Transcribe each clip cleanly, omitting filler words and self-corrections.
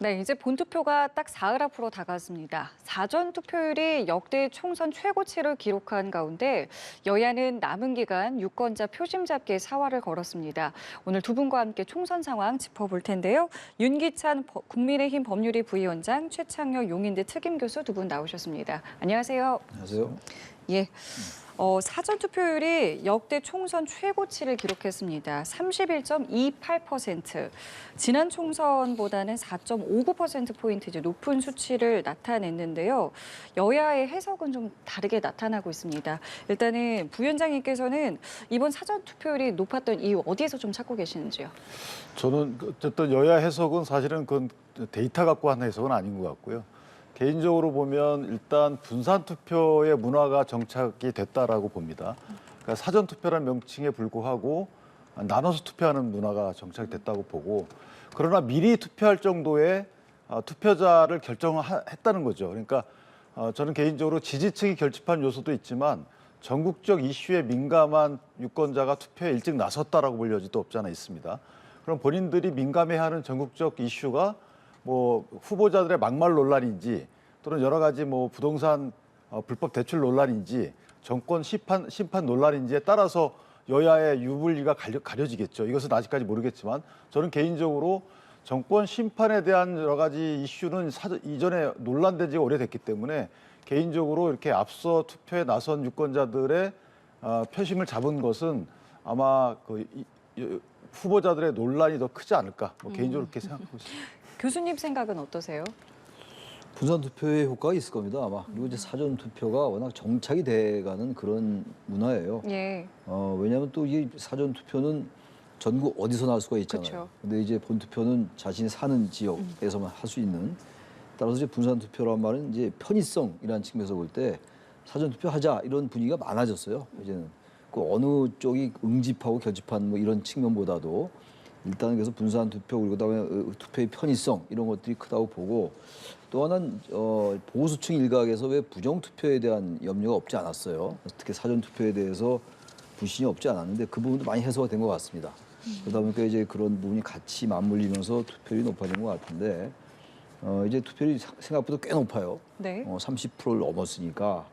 네, 이제 본투표가 딱 사흘 앞으로 다가왔습니다. 사전 투표율이 역대 총선 최고치를 기록한 가운데 여야는 남은 기간 유권자 표심 잡기에 사활을 걸었습니다. 오늘 두 분과 함께 총선 상황 짚어볼 텐데요. 윤기찬 국민의힘 법률위 부위원장, 최창혁 용인대 특임교수 두 분 나오셨습니다. 안녕하세요. 안녕하세요. 예. 사전 투표율이 역대 총선 최고치를 기록했습니다. 31.28%. 지난 총선보다는 4.59%포인트 이제 높은 수치를 나타냈는데요. 여야의 해석은 좀 다르게 나타나고 있습니다. 일단은 부위원장님께서는 이번 사전 투표율이 높았던 이유 어디에서 좀 찾고 계시는지요? 저는 어쨌든 여야 해석은 사실은 그 데이터 갖고 한 해석은 아닌 것 같고요. 개인적으로 보면 일단 분산 투표의 문화가 정착이 됐다라고 봅니다. 그러니까 사전 투표라는 명칭에 불구하고 나눠서 투표하는 문화가 정착됐다고 보고, 그러나 미리 투표할 정도의 투표자를 결정했다는 거죠. 그러니까 저는 개인적으로 지지층이 결집한 요소도 있지만 전국적 이슈에 민감한 유권자가 투표에 일찍 나섰다라고 볼 여지도 없지 않아 있습니다. 그럼 본인들이 민감해하는 전국적 이슈가 뭐 후보자들의 막말 논란인지 또는 여러 가지 뭐 부동산 불법 대출 논란인지 정권 심판 논란인지에 따라서 여야의 유불리가 가려지겠죠. 이것은 아직까지 모르겠지만 저는 개인적으로 정권 심판에 대한 여러 가지 이슈는 이전에 논란된 지가 오래됐기 때문에 개인적으로 이렇게 앞서 투표에 나선 유권자들의 표심을 잡은 것은 아마 후보자들의 논란이 더 크지 않을까, 뭐 개인적으로 그렇게 생각하고 있습니다. 교수님 생각은 어떠세요? 분산 투표의 효과가 있을 겁니다, 아마. 그리고 이제 사전 투표가 워낙 정착이 돼가는 그런 문화예요. 예. 왜냐하면 또 이 사전 투표는 전국 어디서나 할 수가 있잖아요. 그쵸. 근데 이제 본 투표는 자신이 사는 지역에서만 할 수 있는. 따라서 이제 분산 투표란 말은 이제 편의성이라는 측면에서 볼 때 사전 투표하자 이런 분위기가 많아졌어요. 이제는 그 어느 쪽이 응집하고 결집한 뭐 이런 측면보다도 일단 그래서 분산 투표 그리고 그다음에 투표의 편의성 이런 것들이 크다고 보고, 또 하나는 보수층 일각에서 왜 부정 투표에 대한 염려가 없지 않았어요. 특히 사전 투표에 대해서 불신이 없지 않았는데 그 부분도 많이 해소가 된 것 같습니다. 그러다 보니까 이제 그런 부분이 같이 맞물리면서 투표율이 높아진 것 같은데, 이제 투표율이 생각보다 꽤 높아요. 네. 30%를 넘었으니까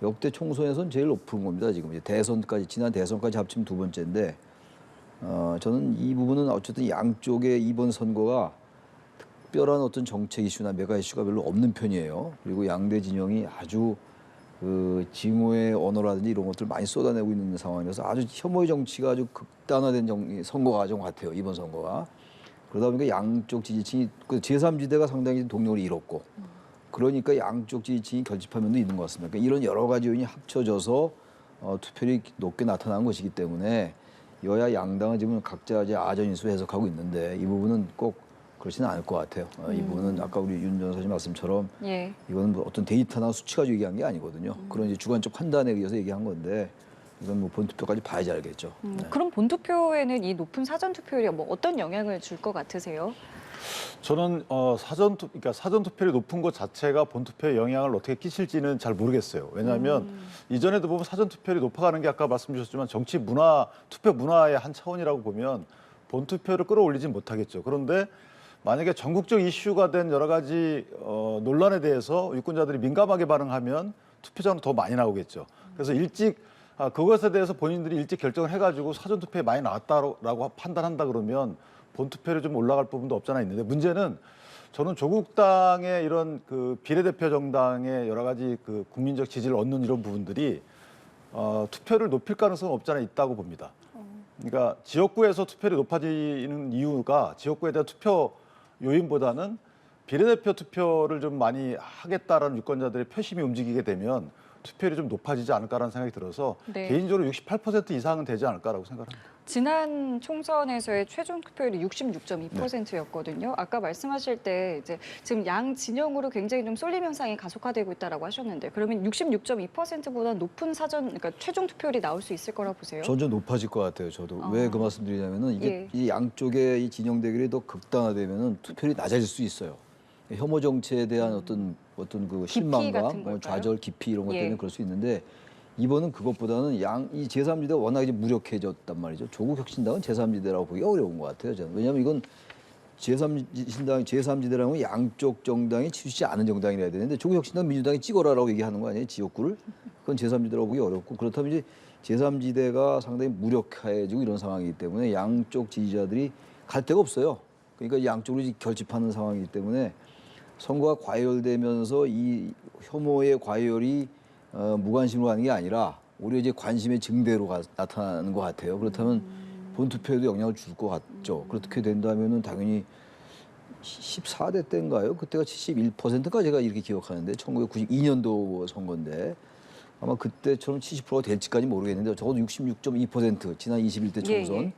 역대 총선에서는 제일 높은 겁니다. 지금 이제 지난 대선까지 합치면 두 번째인데, 저는 이 부분은 어쨌든 양쪽의 이번 선거가 특별한 어떤 정책 이슈나 메가 이슈가 별로 없는 편이에요. 그리고 양대 진영이 아주 그 징후의 언어라든지 이런 것들을 많이 쏟아내고 있는 상황이라서 아주 혐오의 정치가 아주 극단화된 선거 과정 같아요, 이번 선거가. 그러다 보니까 양쪽 지지층이 그 제3지대가 상당히 동력을 잃었고, 그러니까 양쪽 지지층이 결집한 면도 있는 것 같습니다. 그러니까 이런 여러 가지 요인이 합쳐져서 투표율이 높게 나타난 것이기 때문에 여야 양당은 지금 각자 이제 아전인수 해석하고 있는데 이 부분은 꼭 그렇지는 않을 것 같아요. 이 부분은 아까 우리 윤 변호사님 말씀처럼 예. 이거는 뭐 어떤 데이터나 수치 가지고 얘기한 게 아니거든요. 그런 이제 주관적 판단에 의해서 얘기한 건데 이건 뭐 본투표까지 봐야지 알겠죠. 네. 그럼 본투표에는 이 높은 사전 투표율이 뭐 어떤 영향을 줄 것 같으세요? 저는 그러니까 사전 투표율이 높은 것 자체가 본 투표에 영향을 어떻게 끼칠지는 잘 모르겠어요. 왜냐하면 이전에도 보면 사전 투표율이 높아가는 게 아까 말씀 주셨지만 정치 문화, 투표 문화의 한 차원이라고 보면 본 투표를 끌어올리진 못하겠죠. 그런데 만약에 전국적 이슈가 된 여러 가지 논란에 대해서 유권자들이 민감하게 반응하면 투표자는 더 많이 나오겠죠. 그래서 일찍 그것에 대해서 본인들이 일찍 결정을 해가지고 사전 투표에 많이 나왔다라고 판단한다 그러면 본 투표율이 좀 올라갈 부분도 없잖아 있는데, 문제는 저는 조국 당의 이런 그 비례대표 정당의 여러 가지 그 국민적 지지를 얻는 이런 부분들이 투표를 높일 가능성은 없잖아 있다고 봅니다. 그러니까 지역구에서 투표율이 높아지는 이유가 지역구에 대한 투표 요인보다는 비례대표 투표를 좀 많이 하겠다라는 유권자들의 표심이 움직이게 되면 투표율이 좀 높아지지 않을까라는 생각이 들어서 네. 개인적으로 68% 이상은 되지 않을까라고 생각합니다. 지난 총선에서의 최종 투표율이 66.2%였거든요. 아까 말씀하실 때 이제 지금 양 진영으로 굉장히 좀 쏠림 현상이 가속화되고 있다라고 하셨는데, 그러면 66.2%보다 높은 그러니까 최종 투표율이 나올 수 있을 거라고 보세요? 점점 높아질 것 같아요. 저도 왜 그 말씀드리냐면은 이게 예. 이 양쪽의 이 진영 대결이 더 극단화되면은 투표율이 낮아질 수 있어요. 혐오 정치에 대한 어떤 그 깊이 실망감, 같은 걸까요? 좌절, 깊이 이런 것 때문에 예. 그럴 수 있는데, 이번은 그것보다는 이 제3지대가 워낙 이제 무력해졌단 말이죠. 조국 혁신당은 제3지대라고 보기 어려운 것 같아요, 저는. 왜냐하면 이건 제3지대라면 양쪽 정당이 치우치지 않은 정당이라 해야 되는데 조국혁신당 민주당이 찍어라라고 얘기하는 거 아니에요? 지역구를. 그건 제3지대라고 보기 어렵고 그렇다면 이제 제3지대가 상당히 무력해지고 이런 상황이기 때문에 양쪽 지지자들이 갈 데가 없어요. 그러니까 양쪽으로 이제 결집하는 상황이기 때문에 선거가 과열되면서 이 혐오의 과열이 무관심으로 가는 게 아니라 오히려 이제 관심의 증대로 나타나는 것 같아요. 그렇다면 본투표에도 영향을 줄 것 같죠. 그렇게 된다면은 당연히 14대 때인가요? 그때가 71%가 제가 이렇게 기억하는데 1992년도 선거인데 아마 그때처럼 70%가 될지까지 모르겠는데 적어도 66.2% 지난 21대 총선 예, 예.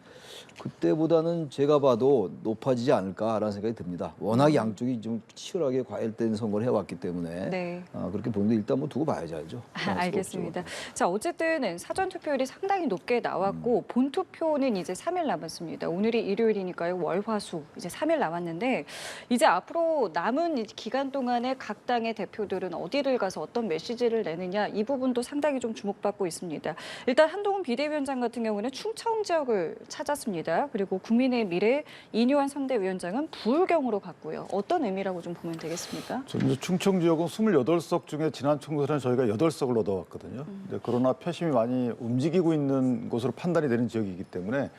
그때보다는 제가 봐도 높아지지 않을까라는 생각이 듭니다. 워낙 양쪽이 좀 치열하게 과열된 선거를 해왔기 때문에 네. 그렇게 보는데 일단 뭐 두고 봐야죠. 알겠습니다. 자, 어쨌든 사전 투표율이 상당히 높게 나왔고 본 투표는 이제 3일 남았습니다. 오늘이 일요일이니까요. 월, 화, 수 이제 3일 남았는데 이제 앞으로 남은 이 기간 동안에 각 당의 대표들은 어디를 가서 어떤 메시지를 내느냐 이 부분도 상당히 좀 주목받고 있습니다. 일단 한동훈 비대위원장 같은 경우는 충청 지역을 찾았습니다. 그리고 국민의 미래 이뇨한 선대위원장은 부울경으로 갔고요. 어떤 의미라고 좀 보면 되겠습니까? 저는 충청 지역은 28석 중에 지난 총선에 저희가 8석을 얻어왔거든요. 그러나 표심이 많이 움직이고 있는 것으로 판단이 되는 지역이기 때문에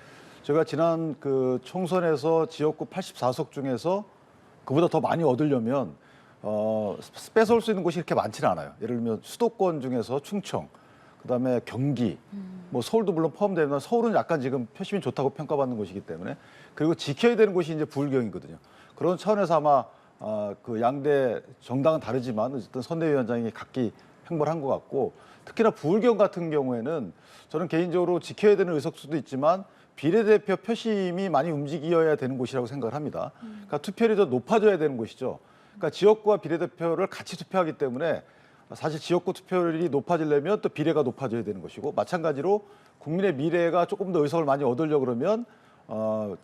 제가 지난 그 총선에서 지역구 84석 중에서 그보다 더 많이 얻으려면 뺏어올 수 있는 곳이 이렇게 많지는 않아요. 예를 들면 수도권 중에서 충청, 그다음에 경기, 뭐 서울도 물론 포함되면 서울은 약간 지금 표심이 좋다고 평가받는 곳이기 때문에 그리고 지켜야 되는 곳이 이제 부울경이거든요. 그런 차원에서 아마 그 양대 정당은 다르지만 어쨌든 선대위원장이 각기 행보를 한 것 같고 특히나 부울경 같은 경우에는 저는 개인적으로 지켜야 되는 의석수도 있지만 비례대표 표심이 많이 움직여야 되는 곳이라고 생각을 합니다. 그러니까 투표율이 더 높아져야 되는 곳이죠. 그러니까 지역구와 비례대표를 같이 투표하기 때문에 사실 지역구 투표율이 높아지려면 또 비례가 높아져야 되는 것이고 마찬가지로 국민의 미래가 조금 더 의석을 많이 얻으려고 그러면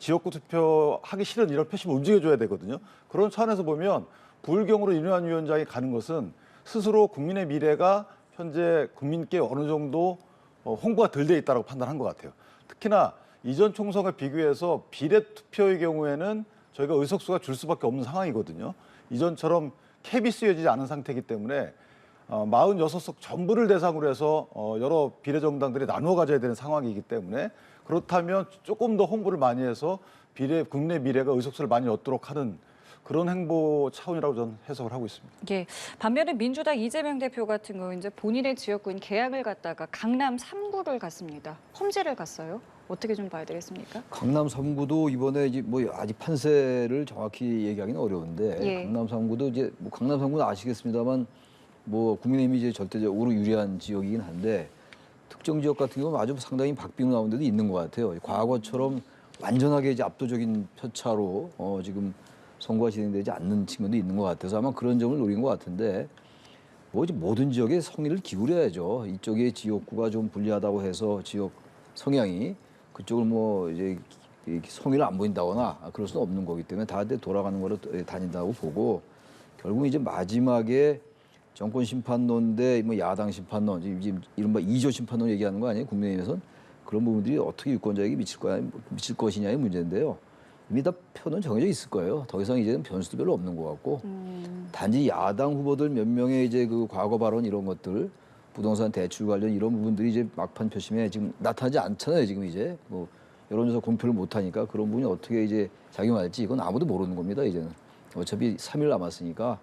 지역구 투표하기 싫은 이런 표심을 움직여줘야 되거든요. 그런 차원에서 보면 부울경으로 이뇨한 위원장이 가는 것은 스스로 국민의 미래가 현재 국민께 어느 정도 홍보가 덜 돼 있다고 판단한 것 같아요. 특히나 이전 총선과 비교해서 비례 투표의 경우에는 저희가 의석수가 줄 수밖에 없는 상황이거든요. 이전처럼 캡이 쓰여지지 않은 상태이기 때문에 46석 전부를 대상으로 해서 여러 비례정당들이 나누어 가져야 되는 상황이기 때문에 그렇다면 조금 더 홍보를 많이 해서 국내 미래가 의석수를 많이 얻도록 하는 그런 행보 차원이라고 저는 해석을 하고 있습니다. 예. 반면에 민주당 이재명 대표 같은 경우 이제 본인의 지역구인 계양을 갔다가 강남 3구를 갔습니다. 험지를 갔어요. 어떻게 좀 봐야 되겠습니까? 강남 3구도 이번에 이제 뭐 아직 판세를 정확히 얘기하기는 어려운데 예. 강남 3구도 이제 뭐 강남 3구는 아시겠습니다만 뭐 국민의힘이 이제 절대적으로 유리한 지역이긴 한데 특정 지역 같은 경우는 아주 상당히 박빙 나온 데도 있는 것 같아요. 과거처럼 완전하게 이제 압도적인 표차로 지금 선거가 진행되지 않는 측면도 있는 것 같아서 아마 그런 점을 노린 것 같은데 뭐 이제 모든 지역에 성의를 기울여야죠. 이쪽에 지역구가 좀 불리하다고 해서 지역 성향이 그쪽을 뭐 이제 성의를 안 보인다거나 그럴 수는 없는 거기 때문에 다 돌아가는 거로 다닌다고 보고 결국 이제 마지막에 정권 심판론 대 뭐 야당 심판론, 지금 이른바 2조 심판론 얘기하는 거 아니에요? 국민의힘에서는 그런 부분들이 어떻게 유권자에게 미칠 것이냐의 문제인데요. 이미 다 표는 정해져 있을 거예요. 더 이상 이제는 변수도 별로 없는 것 같고 단지 야당 후보들 몇 명의 이제 그 과거 발언 이런 것들 부동산 대출 관련 이런 부분들이 이제 막판 표심에 지금 나타나지 않잖아요. 지금 이제 뭐 여론조사 공표를 못 하니까 그런 부분이 어떻게 이제 작용할지 이건 아무도 모르는 겁니다. 이제는 어차피 3일 남았으니까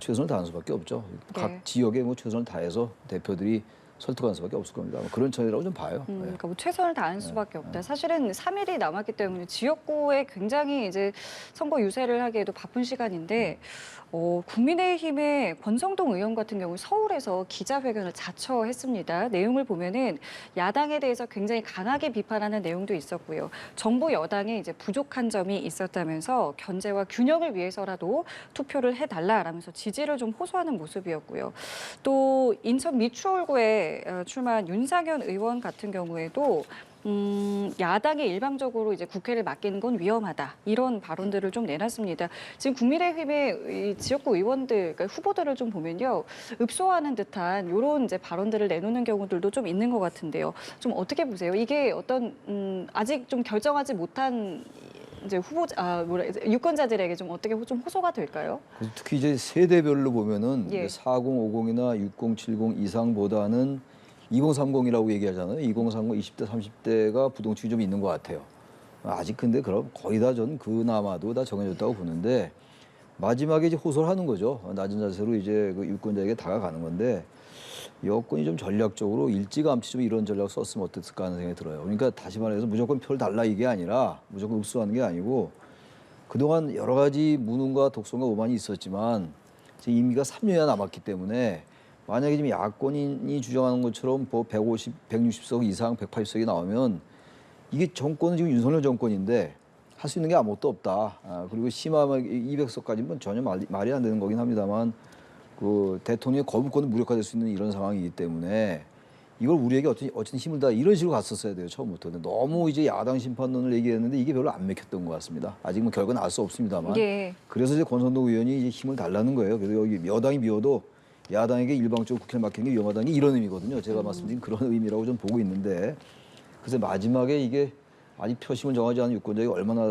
최선을 다하는 수밖에 없죠. 네. 각 지역에 뭐 최선을 다해서 대표들이 설득하는 수밖에 없을 겁니다. 그런 차이라고 좀 봐요. 네. 그러니까 뭐 최선을 다하는 수밖에 없다. 사실은 3일이 남았기 때문에 지역구에 굉장히 이제 선거 유세를 하기에도 바쁜 시간인데 국민의힘의 권성동 의원 같은 경우 서울에서 기자회견을 자처했습니다. 내용을 보면은 야당에 대해서 굉장히 강하게 비판하는 내용도 있었고요. 정부 여당에 이제 부족한 점이 있었다면서 견제와 균형을 위해서라도 투표를 해달라라면서 지지를 좀 호소하는 모습이었고요. 또 인천 미추홀구에 출마한 윤상현 의원 같은 경우에도 야당이 일방적으로 이제 국회를 맡기는 건 위험하다 이런 발언들을 좀 내놨습니다. 지금 국민의힘의 이 지역구 의원들, 그러니까 후보들을 좀 보면요 읍소하는 듯한 이런 이제 발언들을 내놓는 경우들도 좀 있는 것 같은데요. 좀 어떻게 보세요? 이게 어떤 아직 좀 결정하지 못한 이제 유권자들에게 좀 어떻게 좀 호소가 될까요? 그래서 특히 이제 세대별로 보면은 예. 4050이나 6070 이상보다는 2030이라고 얘기하잖아요. 2030, 20대, 30대가 부동층이 좀 있는 것 같아요. 아직 근데 그럼 거의 다 전 그나마도 다 정해졌다고 보는데 마지막에 이제 호소를 하는 거죠. 낮은 자세로 이제 그 유권자에게 다가가는 건데 여권이 좀 전략적으로 일찌감치 좀 이런 전략을 썼으면 어땠을까 하는 생각이 들어요. 그러니까 다시 말해서 무조건 표를 달라 이게 아니라 무조건 흡수하는 게 아니고 그동안 여러 가지 무능과 독선과 오만이 있었지만 지금 임기가 3년이나 남았기 때문에 만약에 지금 야권이 주장하는 것처럼 뭐 150, 160석 이상 180석이 나오면 이게 정권은 지금 윤석열 정권인데 할 수 있는 게 아무것도 없다. 그리고 심하면 200석까지는 전혀 말이 안 되는 거긴 합니다만 그 대통령의 거부권은 무력화될 수 있는 이런 상황이기 때문에 이걸 우리에게 어쨌든 힘을 다 이런 식으로 갔었어야 돼요 처음부터. 근데 너무 이제 야당 심판론을 얘기했는데 이게 별로 안 맥혔던 것 같습니다. 아직 뭐 결과는 알 수 없습니다만. 예. 그래서 이제 권선동 의원이 이제 힘을 달라는 거예요. 그래서 여기 여당이 비워도 야당에게 일방적으로 국회를 맡기는 게 위험하다는 게 이런 의미거든요. 제가 말씀드린 그런 의미라고 좀 보고 있는데 그래서 마지막에 이게 아직 표심을 정하지 않은 유권자가 얼마나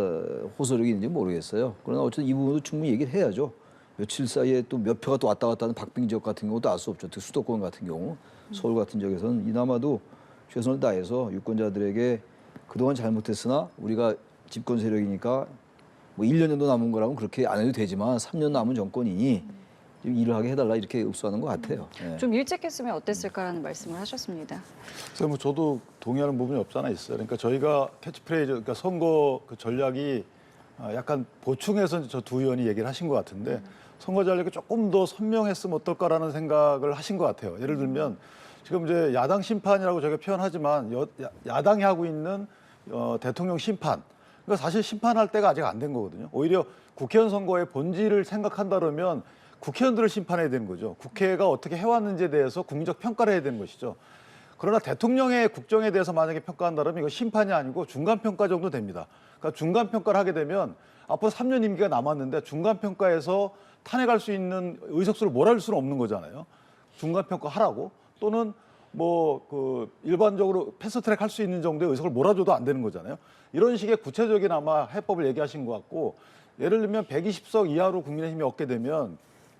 호소력이 있는지 모르겠어요. 그러나 어쨌든 이 부분도 충분히 얘기를 해야죠. 며칠 사이에 또 몇 표가 또 왔다 갔다 하는 박빙 지역 같은 경우도 알 수 없죠. 특히 수도권 같은 경우, 서울 같은 지역에서는 이나마도 최선을 다해서 유권자들에게 그동안 잘못했으나 우리가 집권 세력이니까 뭐 1년 정도 남은 거라면 그렇게 안 해도 되지만 3년 남은 정권이니 좀 일을 하게 해달라 이렇게 읍수하는 것 같아요. 예. 좀 일찍 했으면 어땠을까라는 말씀을 하셨습니다. 그래서 뭐 저도 동의하는 부분이 없잖아 있어요. 그러니까 저희가 캐치프레이즈, 그러니까 선거 그 전략이 약간 보충해서 저 두 의원이 얘기를 하신 것 같은데 선거 전략이 조금 더 선명했으면 어떨까라는 생각을 하신 것 같아요. 예를 들면 지금 이제 야당 심판이라고 저희가 표현하지만 야당이 하고 있는 대통령 심판. 그러니까 사실 심판할 때가 아직 안 된 거거든요. 오히려 국회의원 선거의 본질을 생각한다 그러면 국회의원들을 심판해야 되는 거죠. 국회가 어떻게 해왔는지에 대해서 국민적 평가를 해야 되는 것이죠. 그러나 대통령의 국정에 대해서 만약에 평가한다면 이거 심판이 아니고 중간평가 정도 됩니다. 그러니까 중간평가를 하게 되면 앞으로 3년 임기가 남았는데 중간평가에서 탄핵할 수 있는 의석수를 몰아줄 수는 없는 거잖아요. 중간평가 하라고 또는 뭐 그 일반적으로 패스트트랙 할 수 있는 정도의 의석을 몰아줘도 안 되는 거잖아요. 이런 식의 구체적인 아마 해법을 얘기하신 것 같고 예를 들면 120석 이하로 국민의힘이 얻게 되면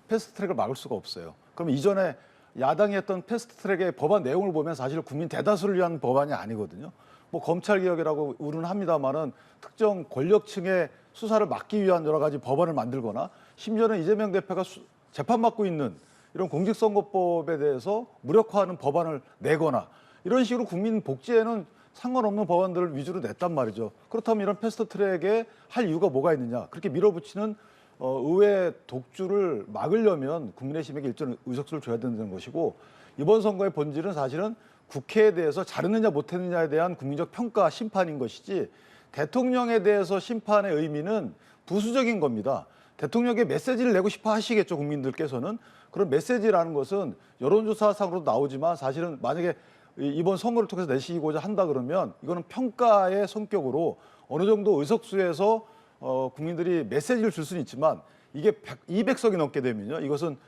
패스트트랙을 막을 수가 없어요. 그럼 이전에 야당이 했던 패스트트랙의 법안 내용을 보면 사실 국민 대다수를 위한 법안이 아니거든요. 뭐 검찰개혁이라고 우려는 합니다만은 특정 권력층의 수사를 막기 위한 여러 가지 법안을 만들거나 심지어는 이재명 대표가 재판받고 있는 이런 공직선거법에 대해서 무력화하는 법안을 내거나 이런 식으로 국민 복지에는 상관없는 법안들을 위주로 냈단 말이죠. 그렇다면 이런 패스트트랙에 할 이유가 뭐가 있느냐. 그렇게 밀어붙이는 의회 독주를 막으려면 국민의힘에게 일정 의석수를 줘야 된다는 것이고 이번 선거의 본질은 사실은 국회에 대해서 잘했느냐 못했느냐에 대한 국민적 평가 심판인 것이지 대통령에 대해서 심판의 의미는 부수적인 겁니다. 대통령에게 메시지를 내고 싶어 하시겠죠, 국민들께서는. 그런 메시지라는 것은 여론조사상으로도 나오지만 사실은 만약에 이번 선거를 통해서 내시고자 한다 그러면 이거는 평가의 성격으로 어느 정도 의석수에서 국민들이 메시지를 줄 수는 있지만 이게 200석이 넘게 되면요. 이것은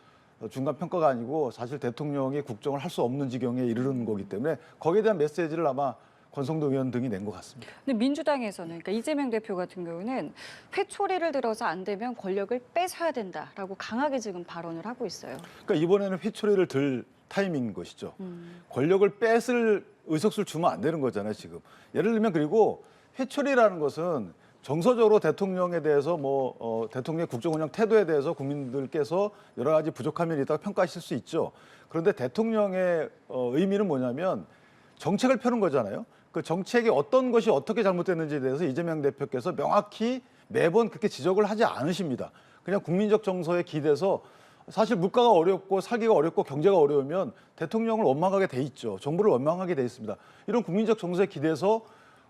중간 평가가 아니고 사실 대통령이 국정을 할 수 없는 지경에 이르는 거기 때문에 거기에 대한 메시지를 아마 권성동 의원 등이 낸 것 같습니다. 근데 민주당에서는 그러니까 이재명 대표 같은 경우는 회초리를 들어서 안 되면 권력을 뺏어야 된다라고 강하게 지금 발언을 하고 있어요. 그러니까 이번에는 회초리를 들 타이밍인 것이죠. 권력을 뺏을 의석수를 주면 안 되는 거잖아요, 지금. 예를 들면 그리고 회초리라는 것은 정서적으로 대통령에 대해서 대통령의 국정 운영 태도에 대해서 국민들께서 여러 가지 부족한 면이 있다고 평가하실 수 있죠. 그런데 대통령의 의미는 뭐냐면 정책을 펴는 거잖아요. 그 정책이 어떤 것이 어떻게 잘못됐는지에 대해서 이재명 대표께서 명확히 매번 그렇게 지적을 하지 않으십니다. 그냥 국민적 정서에 기대서 사실 물가가 어렵고 살기가 어렵고 경제가 어려우면 대통령을 원망하게 돼 있죠. 정부를 원망하게 돼 있습니다. 이런 국민적 정서에 기대서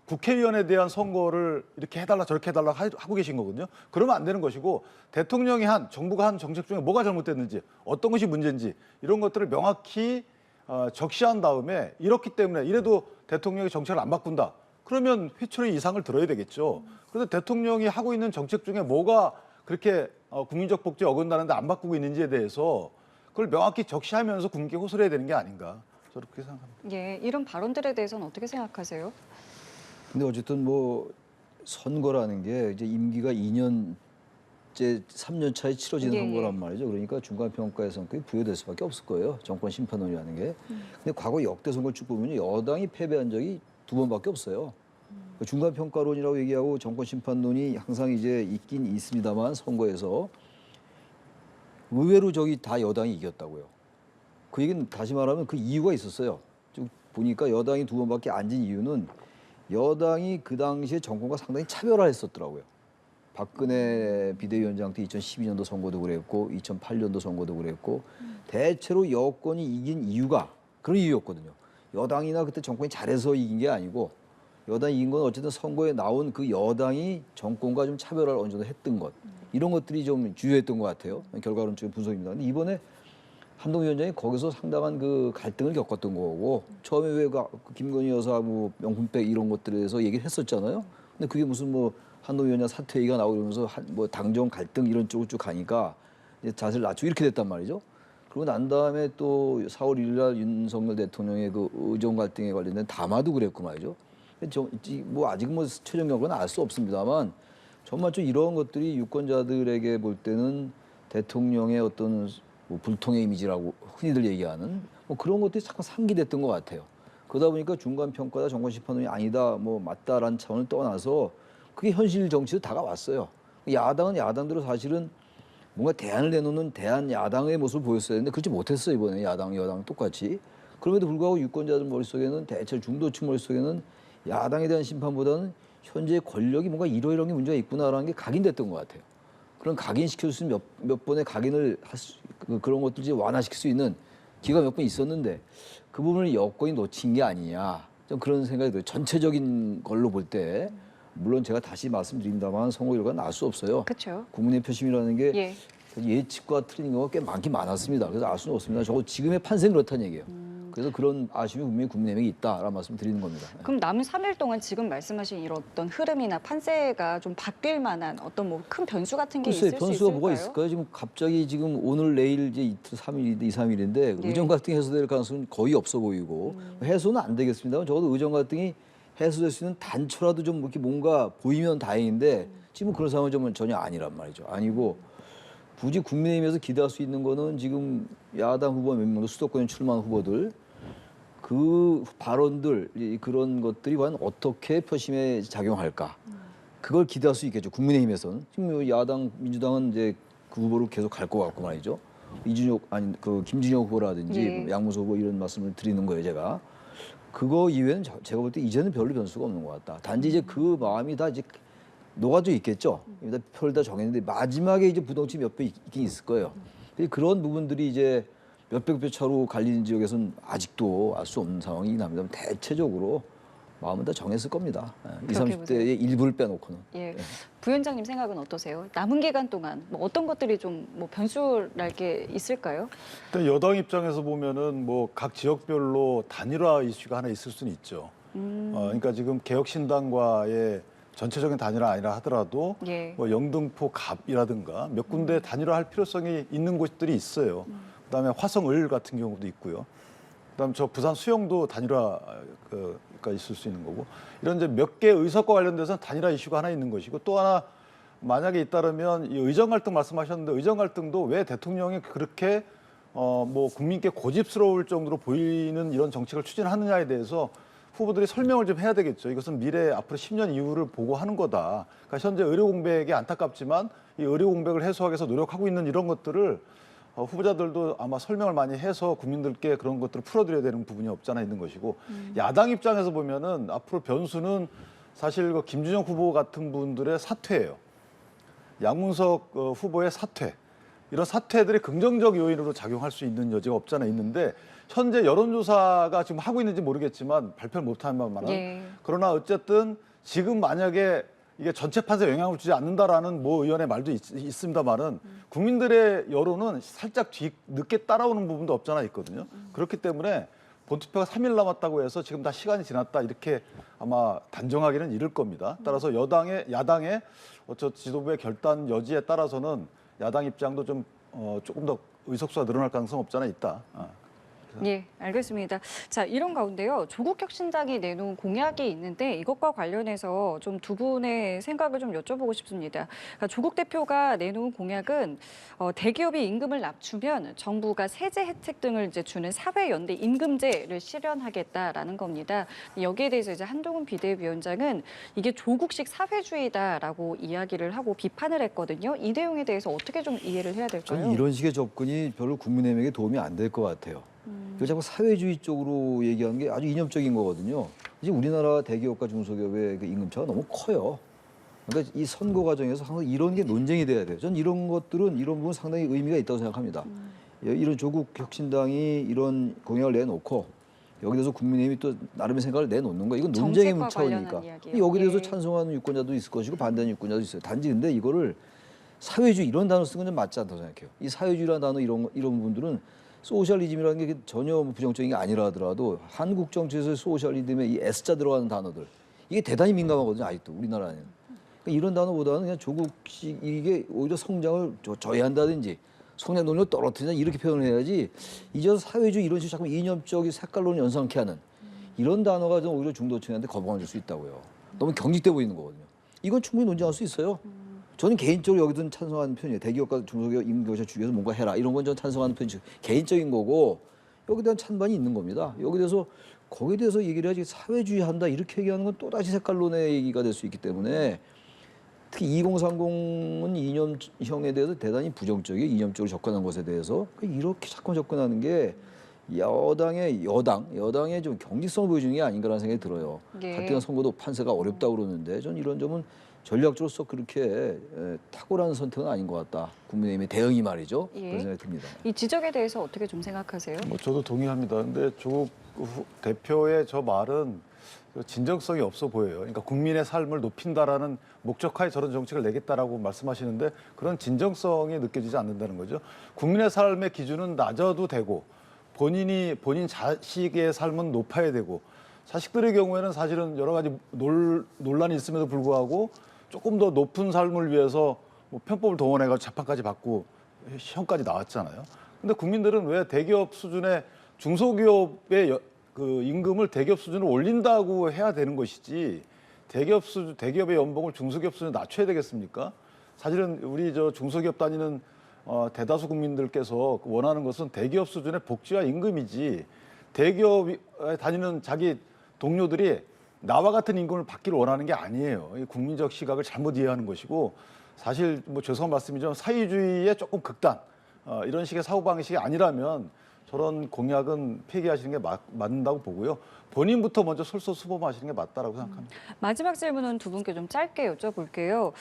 국회의원에 대한 선거를 이렇게 해달라 저렇게 해달라 하고 계신 거거든요. 그러면 안 되는 것이고 대통령이 정부가 한 정책 중에 뭐가 잘못됐는지 어떤 것이 문제인지 이런 것들을 명확히 적시한 다음에 이렇기 때문에 이래도 대통령이 정책을 안 바꾼다. 그러면 회초리 이상을 들어야 되겠죠. 그래서 대통령이 하고 있는 정책 중에 뭐가 그렇게 국민적 복지에 어긋나는데 안 바꾸고 있는지에 대해서 그걸 명확히 적시하면서 국민께 호소를 해야 되는 게 아닌가. 저는 그렇게 생각합니다. 예, 이런 발언들에 대해서는 어떻게 생각하세요? 근데 어쨌든 뭐 선거라는 게 이제 임기가 2년째 3년 차에 치러지는 예, 선거란 말이죠. 그러니까 중간 평가의 성격이 부여될 수밖에 없을 거예요. 정권 심판원이라는 게. 근데 과거 역대 선거를 쭉 보면 여당이 패배한 적이 2번밖에 없어요. 그 중간 평가론이라고 얘기하고 정권 심판론이 항상 이제 있긴 있습니다만 선거에서 의외로 저기 다 여당이 이겼다고요. 그 얘기는 다시 말하면 그 이유가 있었어요. 쭉 보니까 여당이 2번밖에 안 진 이유는 여당이 그 당시에 정권과 상당히 차별화했었더라고요. 박근혜 비대위원장 때 2012년도 선거도 그랬고 2008년도 선거도 그랬고 대체로 여권이 이긴 이유가 그런 이유였거든요. 여당이나 그때 정권이 잘해서 이긴 게 아니고 여당이 이긴 건 어쨌든 선거에 나온 그 여당이 정권과 좀 차별화를 어느 정도 했던 것 이런 것들이 좀 주요했던 것 같아요. 결과론적인 분석입니다. 근데 이번에 한동훈 위원장이 거기서 상당한 그 갈등을 겪었던 거고 처음에 왜 그 김건희 여사 뭐 명품백 이런 것들에 대해서 얘기를 했었잖아요. 근데 그게 무슨 뭐 한동훈 위원장 사퇴 얘기가 나오고 이러면서 뭐 당정 갈등 이런 쪽으로 쭉 가니까 이제 자세를 낮추고 이렇게 됐단 말이죠. 그리고 난 다음에 또 4월 1일 날 윤석열 대통령의 그 의정 갈등에 관련된 담화도 그랬고 말이죠. 뭐 아직 뭐 최종 결과는 알 수 없습니다만 정말 좀 이런 것들이 유권자들에게 볼 때는 대통령의 어떤 뭐 불통의 이미지라고 흔히들 얘기하는 뭐 그런 것들이 자꾸 상기됐던 것 같아요. 그러다 보니까 중간 평가다 정권 심판원이 아니다 뭐 맞다라는 차원을 떠나서 그게 현실 정치로 다가왔어요. 야당은 야당대로 사실은 뭔가 대안을 내놓는 대안 야당의 모습을 보였어야 했는데 그렇지 못했어요. 이번에 야당 여당 똑같이. 그럼에도 불구하고 유권자들 머릿속에는 대체로 중도층 머릿속에는 야당에 대한 심판보다는 현재 권력이 뭔가 이러이러한 게 문제가 있구나라는 게 각인됐던 것 같아요. 그런 각인시킬 수 있는 몇 번의 각인을 그런 것들 이제 완화시킬 수 있는 기회가 몇 번 있었는데 그 부분을 여권이 놓친 게 아니냐 좀 그런 생각이 들어요. 전체적인 걸로 볼 때 물론 제가 다시 말씀드립니다만 선거 결과는 알 수 없어요. 그렇죠. 국민의 표심이라는 게 예. 예측과 틀린 경우가 꽤 많긴 많았습니다. 그래서 알 수는 없습니다. 저거 지금의 판세는 그렇다는 얘기예요. 그래서 그런 아쉬움이 분명히 국민에게 있다라는 말씀 드리는 겁니다. 그럼 남은 3일 동안 지금 말씀하신 이런 어떤 흐름이나 판세가 좀 바뀔 만한 어떤 뭐 큰 변수 같은 게 글쎄 있을 수 변수가 있을까요? 뭐가 있을까요? 지금 갑자기 지금 오늘 내일 이제 이틀 3일 2, 3일인데 네. 의정 갈등이 해소될 가능성은 거의 없어 보이고 해소는 안 되겠습니다만 적어도 의정 갈등이 해소될 수 있는 단초라도 좀 이렇게 뭔가 보이면 다행인데 지금 그런 상황은 좀 전혀 아니란 말이죠. 아니고 굳이 국민의힘에서 기대할 수 있는 거는 지금 야당 후보 몇 명, 수도권에 출마한 후보들 그 발언들 그런 것들이 과연 어떻게 표심에 작용할까? 그걸 기대할 수 있겠죠. 국민의힘에서는 지금 야당 민주당은 이제 그 후보로 계속 갈 것 같고 말이죠. 이준혁 아니 그 김준혁 후보라든지 예. 양무소 후보 이런 말씀을 드리는 거예요. 제가 그거 이외에는 제가 볼 때 이제는 별로 변수가 없는 것 같다. 단지 이제 그 마음이 다 이제 녹아져 있겠죠. 일단 표를 다 정했는데 마지막에 이제 부동층 몇 표 있긴 있을 거예요. 그런 부분들이 이제 몇백 표 차로 갈리는 지역에서는 아직도 알 수 없는 상황이긴 합니다. 대체적으로 마음은 다 정했을 겁니다. 20, 그렇게 보세요. 30대의 일부를 빼놓고는. 예. 부위원장님 생각은 어떠세요? 남은 기간 동안 뭐 어떤 것들이 좀 뭐 변수랄 게 있을까요? 일단 여당 입장에서 보면은 뭐 각 지역별로 단일화 이슈가 하나 있을 수는 있죠. 그러니까 지금 개혁신당과의 전체적인 단일화 아니라 하더라도 예. 뭐 영등포 갑이라든가 몇 군데 단일화할 필요성이 있는 곳들이 있어요. 그다음에 화성을 같은 경우도 있고요. 그다음 저 부산 수영도 단일화가 있을 수 있는 거고 이런 이제 몇 개 의석과 관련돼서는 단일화 이슈가 하나 있는 것이고 또 하나 만약에 잇따르면 이 의정 갈등 말씀하셨는데 의정 갈등도 왜 대통령이 그렇게 뭐 국민께 고집스러울 정도로 보이는 이런 정책을 추진하느냐에 대해서 후보들이 설명을 좀 해야 되겠죠. 이것은 미래 앞으로 10년 이후를 보고 하는 거다. 그러니까 현재 의료 공백이 안타깝지만 이 의료 공백을 해소하기 위해서 노력하고 있는 이런 것들을 후보자들도 아마 설명을 많이 해서 국민들께 그런 것들을 풀어드려야 되는 부분이 없잖아 있는 것이고 야당 입장에서 보면은 앞으로 변수는 사실 그 김준영 후보 같은 분들의 사퇴예요. 양문석 후보의 사퇴. 이런 사퇴들이 긍정적 요인으로 작용할 수 있는 여지가 없잖아 있는데 현재 여론조사가 지금 하고 있는지 모르겠지만 발표를 못하는 만은 예. 그러나 어쨌든 지금 만약에 이게 전체 판세에 영향을 주지 않는다라는 모 의원의 말도 있습니다만은 국민들의 여론은 살짝 늦게 따라오는 부분도 없잖아 있거든요. 그렇기 때문에 본투표가 3일 남았다고 해서 지금 다 시간이 지났다 이렇게 아마 단정하기는 이를 겁니다. 따라서 야당의 지도부의 결단 여지에 따라서는 야당 입장도 좀 조금 더 의석수가 늘어날 가능성 없잖아 있다. 예, 알겠습니다. 자, 이런 가운데요. 조국혁신당이 내놓은 공약이 있는데 이것과 관련해서 좀 두 분의 생각을 좀 여쭤보고 싶습니다. 그러니까 조국 대표가 내놓은 공약은 대기업이 임금을 낮추면 정부가 세제 혜택 등을 이제 주는 사회연대 임금제를 실현하겠다라는 겁니다. 여기에 대해서 이제 한동훈 비대위원장은 이게 조국식 사회주의다라고 이야기를 하고 비판을 했거든요. 이 내용에 대해서 어떻게 좀 이해를 해야 될까요? 저는 이런 식의 접근이 별로 국민의힘에게 도움이 안 될 것 같아요. 그 자꾸 사회주의 쪽으로 얘기하는 게 아주 이념적인 거거든요. 이제 우리나라 대기업과 중소기업의 그 임금차가 너무 커요. 그러니까 이 선거 과정에서 항상 이런 게 논쟁이 돼야 돼요. 저는 이런 것들은 이런 부분 상당히 의미가 있다고 생각합니다. 이런 조국 혁신당이 이런 공약을 내놓고 여기 대해서 국민의힘이 또 나름의 생각을 내놓는 거 이건 논쟁의 정책과 문차원이니까 관련한 이야기요. 여기 대해서 예. 찬성하는 유권자도 있을 것이고 반대하는 유권자도 있어요. 단지 근데 이거를 사회주의 이런 단어 쓰는 건 좀 맞지 않다고 생각해요. 이 사회주의라는 단어 이런 부분들은 소셜리즘이라는 게 전혀 부정적인 게 아니라 하더라도 한국 정치에서의 소셜리즘에 이 S자 들어가는 단어들 이게 대단히 민감하거든요. 아직도 우리나라는. 그러니까 이런 단어보다는 그냥 조국식 이게 오히려 성장을 저해한다든지 성장 논리를 떨어뜨리냐 이렇게 표현을 해야지 이제 사회주의 이런 식으로 자꾸 이념적인 색깔론을 연상케 하는 이런 단어가 좀 오히려 중도층한테 거부감을 줄 수 있다고요. 너무 경직돼 보이는 거거든요. 이건 충분히 논쟁할 수 있어요. 저는 개인적으로 여기든 찬성하는 편이에요. 대기업과 중소기업 임금교차 주기위해서 뭔가 해라. 이런 건 저는 찬성하는 편이죠. 개인적인 거고 여기에 대한 찬반이 있는 겁니다. 여기에 대해서 거기에 대해서 얘기를 해야지 사회주의 한다 이렇게 얘기하는 건 또다시 색깔론의 얘기가 될 수 있기 때문에 특히 2030은 이념형에 대해서 대단히 부정적이에요. 이념적으로 접근한 것에 대해서 이렇게 자꾸 접근하는 게 여당의 좀 경직성을 보여주는 게 아닌가라는 생각이 들어요. 예. 가뜩이나 선거도 판세가 어렵다고 그러는데 저는 이런 점은 전략적으로서 그렇게 탁월한 선택은 아닌 것 같다. 국민의힘의 대응이 말이죠. 예. 그런 생각이 듭니다. 이 지적에 대해서 어떻게 좀 생각하세요? 뭐 저도 동의합니다. 근데 조국 대표의 저 말은 진정성이 없어 보여요. 그러니까 국민의 삶을 높인다라는 목적하에 저런 정책을 내겠다라고 말씀하시는데 그런 진정성이 느껴지지 않는다는 거죠. 국민의 삶의 기준은 낮아도 되고 본인 자식의 삶은 높아야 되고 자식들의 경우에는 사실은 여러 가지 논란이 있음에도 불구하고 조금 더 높은 삶을 위해서 뭐 편법을 동원해가지고 재판까지 받고 시험까지 나왔잖아요. 근데 국민들은 왜 대기업 수준의 중소기업의 그 임금을 대기업 수준으로 올린다고 해야 되는 것이지 대기업의 연봉을 중소기업 수준으로 낮춰야 되겠습니까? 사실은 우리 저 중소기업 다니는 대다수 국민들께서 원하는 것은 대기업 수준의 복지와 임금이지 대기업에 다니는 자기 동료들이 나와 같은 임금을 받기를 원하는 게 아니에요. 이 국민적 시각을 잘못 이해하는 것이고 사실 뭐 죄송한 말씀이지만 사회주의의 조금 극단 이런 식의 사고방식이 아니라면 저런 공약은 폐기하시는 게 맞는다고 보고요. 본인부터 먼저 솔선수범하시는 게 맞다라고 생각합니다. 마지막 질문은 두 분께 좀 짧게 여쭤볼게요.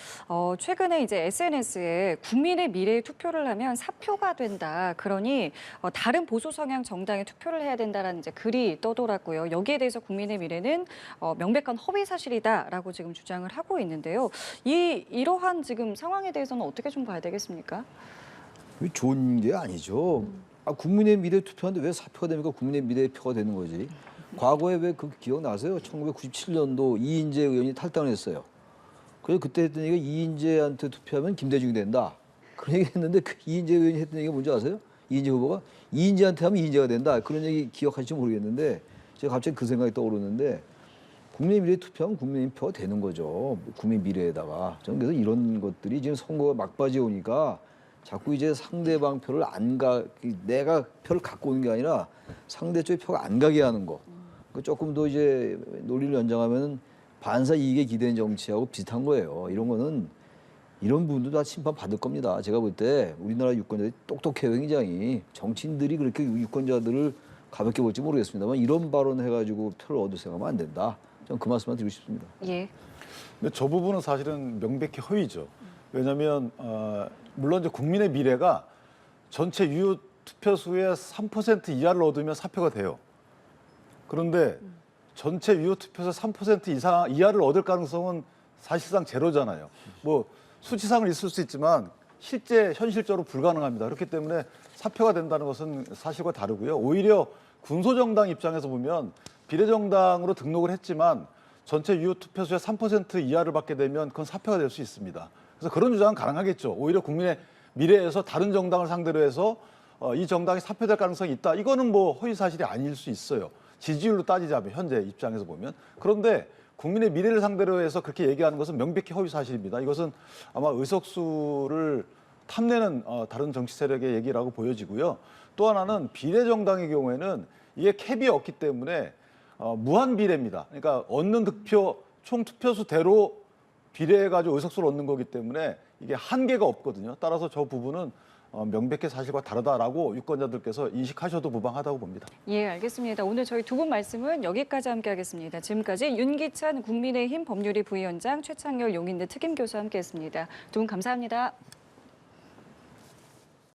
최근에 이제 SNS에 국민의 미래에 투표를 하면 사표가 된다. 그러니 다른 보수 성향 정당에 투표를 해야 된다라는 이제 글이 떠돌았고요. 여기에 대해서 국민의 미래는 명백한 허위 사실이다라고 지금 주장을 하고 있는데요. 이러한 지금 상황에 대해서는 어떻게 좀 봐야 되겠습니까? 좋은 게 아니죠. 국민의 미래 투표하는데 왜 사표가 됩니까? 국민의 미래의 표가 되는 거지. 과거에 왜 그 기억나세요? 1997년도 이인재 의원이 탈당을 했어요. 그래서 그때 했던 얘기가 이인재한테 투표하면 김대중이 된다. 그런 얘기 했는데 그 이인재 의원이 했던 얘기가 뭔지 아세요? 이인재 후보가 이인재한테 하면 이인재가 된다. 그런 얘기 기억하실지 모르겠는데 제가 갑자기 그 생각이 떠오르는데 국민의 미래에 투표하면 국민의 표가 되는 거죠. 국민 미래에다가. 저는 그래서 이런 것들이 지금 선거가 막바지에 오니까 자꾸 이제 상대방 표를 내가 표를 갖고 오는 게 아니라 상대 쪽의 표가 안 가게 하는 거. 조금 더 이제 논리를 연장하면 반사 이익에 기대는 정치하고 비슷한 거예요. 이런 거는 이런 부분도 다 심판 받을 겁니다. 제가 볼 때 우리나라 유권자들이 똑똑해요, 굉장히. 정치인들이 그렇게 유권자들을 가볍게 볼지 모르겠습니다만 이런 발언 해가지고 표를 얻을 생각하면 안 된다. 저는 그 말씀만 드리고 싶습니다. 예. 근데 저 부분은 사실은 명백히 허위죠. 왜냐하면 물론 이제 국민의 미래가 전체 유효 투표수의 3% 이하를 얻으면 사표가 돼요. 그런데 전체 유효 투표수 3% 이하를 얻을 가능성은 사실상 제로잖아요. 뭐 수치상은 있을 수 있지만 현실적으로 불가능합니다. 그렇기 때문에 사표가 된다는 것은 사실과 다르고요. 오히려 군소정당 입장에서 보면 비례정당으로 등록을 했지만 전체 유효 투표수의 3% 이하를 받게 되면 그건 사표가 될 수 있습니다. 그래서 그런 주장은 가능하겠죠. 오히려 국민의 미래에서 다른 정당을 상대로 해서 이 정당이 사표될 가능성이 있다. 이거는 뭐 허위 사실이 아닐 수 있어요. 지지율로 따지자면 현재 입장에서 보면. 그런데 국민의 미래를 상대로 해서 그렇게 얘기하는 것은 명백히 허위 사실입니다. 이것은 아마 의석수를 탐내는 다른 정치 세력의 얘기라고 보여지고요. 또 하나는 비례정당의 경우에는 이게 캡이 없기 때문에 무한 비례입니다. 그러니까 얻는 득표 총 투표수대로 비례해가지고 의석수를 얻는 거기 때문에 이게 한계가 없거든요. 따라서 저 부분은 명백히 사실과 다르다라고 유권자들께서 인식하셔도 무방하다고 봅니다. 예, 알겠습니다. 오늘 저희 두 분 말씀은 여기까지 함께하겠습니다. 지금까지 윤기찬 국민의힘 법률위 부위원장, 최창렬 용인대 특임교수와 함께했습니다. 두 분 감사합니다.